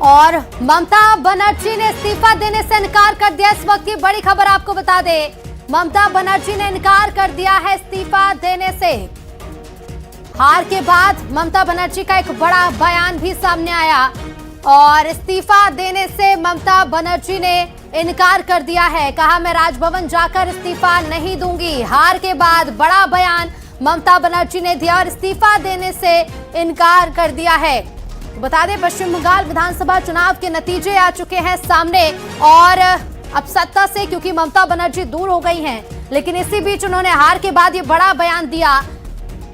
और ममता बनर्जी ने इस्तीफा देने से इनकार कर दिया। इस वक्त की बड़ी खबर आपको बता दें, ममता बनर्जी ने इनकार कर दिया है इस्तीफा देने से। हार के बाद ममता बनर्जी का एक बड़ा बयान भी सामने आया और इस्तीफा देने से ममता बनर्जी ने इनकार कर दिया है। कहा, मैं राजभवन जाकर इस्तीफा नहीं दूंगी। हार के बाद बड़ा बयान ममता बनर्जी ने दिया और इस्तीफा देने से इनकार कर दिया है। तो बता दें, पश्चिम बंगाल विधानसभा चुनाव के नतीजे आ चुके हैं सामने और अब सत्ता से क्योंकि ममता बनर्जी दूर हो गई हैं, लेकिन इसी बीच उन्होंने हार के बाद ये बड़ा बयान दिया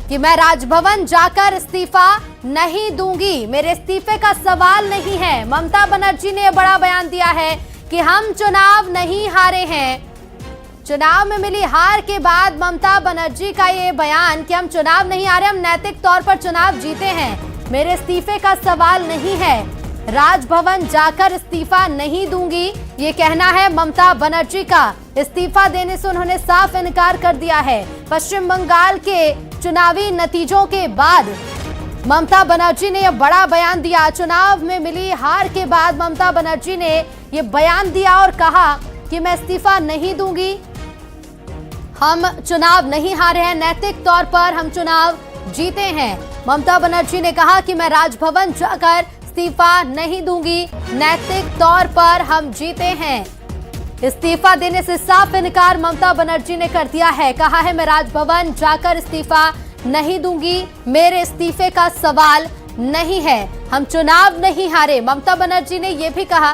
कि मैं राजभवन जाकर इस्तीफा नहीं दूंगी, मेरे इस्तीफे का सवाल नहीं है। ममता बनर्जी ने बड़ा बयान दिया है कि हम चुनाव नहीं हारे हैं। चुनाव में मिली हार के बाद ममता बनर्जी का ये बयान कि हम चुनाव नहीं हारे, हम नैतिक तौर पर चुनाव जीते हैं, मेरे इस्तीफे का सवाल नहीं है, राजभवन जाकर इस्तीफा नहीं दूंगी, ये कहना है ममता बनर्जी का। इस्तीफा देने से उन्होंने साफ इनकार कर दिया है। पश्चिम बंगाल के चुनावी नतीजों के बाद ममता बनर्जी ने यह बड़ा बयान दिया। चुनाव में मिली हार के बाद ममता बनर्जी ने यह बयान दिया और कहा कि मैं इस्तीफा नहीं दूंगी, हम चुनाव नहीं हारे हैं, नैतिक तौर पर हम चुनाव जीते हैं। ममता बनर्जी ने कहा कि मैं राजभवन जाकर इस्तीफा नहीं दूंगी, नैतिक तौर पर हम जीते हैं। इस्तीफा देने से साफ इनकार ममता बनर्जी ने कर दिया है। कहा है, मैं राजभवन जाकर इस्तीफा नहीं दूंगी, मेरे इस्तीफे का सवाल नहीं है, हम चुनाव नहीं हारे। ममता बनर्जी ने यह भी कहा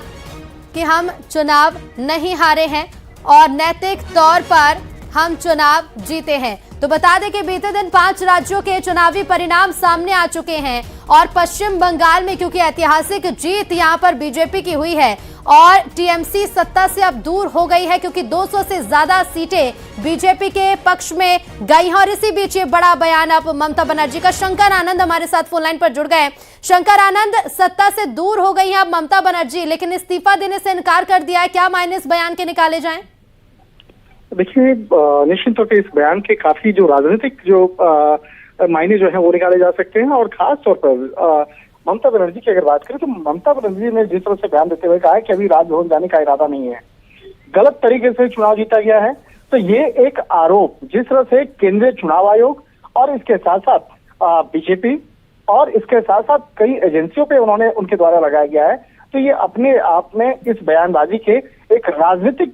कि हम चुनाव नहीं हारे हैं और नैतिक तौर पर हम चुनाव जीते हैं। तो बता दें कि बीते दिन 5 राज्यों के चुनावी परिणाम सामने आ चुके हैं और पश्चिम बंगाल में क्योंकि ऐतिहासिक जीत यहां पर बीजेपी की हुई है और टीएमसी सत्ता से अब दूर हो गई है क्योंकि 200 से ज्यादा सीटें बीजेपी के पक्ष में गई हैं और इसी बीच ये बड़ा बयान अब ममता बनर्जी का। शंकर आनंद हमारे साथ फोन लाइन पर जुड़ गए। शंकर आनंद, सत्ता से दूर हो गई है अब ममता बनर्जी, लेकिन इस्तीफा देने से इनकार कर दिया है, क्या मायने इस बयान के निकाले जाएं? देखिए, निश्चित तौर पर इस बयान के काफी जो राजनीतिक जो मायने जो है वो निकाले जा सकते हैं और खास तौर पर ममता बनर्जी की अगर बात करें तो ममता बनर्जी ने जिस तरह से बयान देते हुए कहा है कि अभी राजभवन जाने का इरादा नहीं है, गलत तरीके से चुनाव जीता गया है, तो ये एक आरोप जिस तरह से केंद्रीय चुनाव आयोग और इसके साथ साथ बीजेपी और इसके साथ साथ कई एजेंसियों पे उन्होंने उनके द्वारा लगाया गया है, तो ये अपने आप में इस बयानबाजी के एक राजनीतिक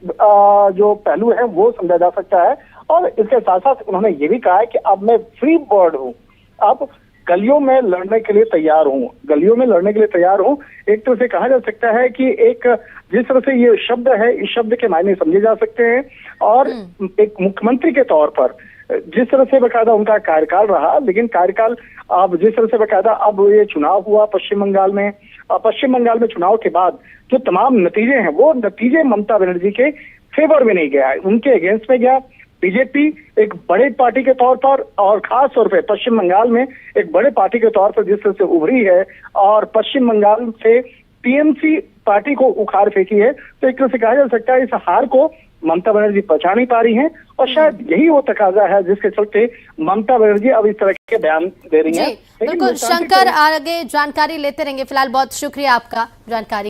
जो पहलू है वो समझा जा सकता है। और इसके साथ साथ उन्होंने ये भी कहा है कि अब मैं फ्री बर्ड हूँ, अब गलियों में लड़ने के लिए तैयार हूँ, गलियों में लड़ने के लिए तैयार हूँ। एक तरह से कहा जा सकता है कि एक जिस तरह से ये शब्द है, इस शब्द के मायने समझे जा सकते हैं और एक मुख्यमंत्री के तौर पर जिस तरह से बकायदा उनका कार्यकाल रहा, लेकिन कार्यकाल अब जिस तरह से बकायदा अब ये चुनाव हुआ पश्चिम बंगाल में चुनाव के बाद जो तमाम नतीजे हैं वो नतीजे ममता बनर्जी के फेवर में नहीं गया, उनके अगेंस्ट में गया। बीजेपी एक बड़े पार्टी के तौर पर और खास तौर पे पश्चिम बंगाल में एक बड़े पार्टी के तौर पर जिस तरह से उभरी है और पश्चिम बंगाल से टीएमसी पार्टी को उखाड़ फेंकी है, तो एक तरह से कहा जा सकता है इस हार को ममता बनर्जी पचा नहीं पा रही हैं और शायद यही वो तकाजा है जिसके चलते ममता बनर्जी अब इस तरह के बयान दे रही हैं। बिल्कुल शंकर, आगे जानकारी लेते रहेंगे। फिलहाल बहुत शुक्रिया आपका जानकारी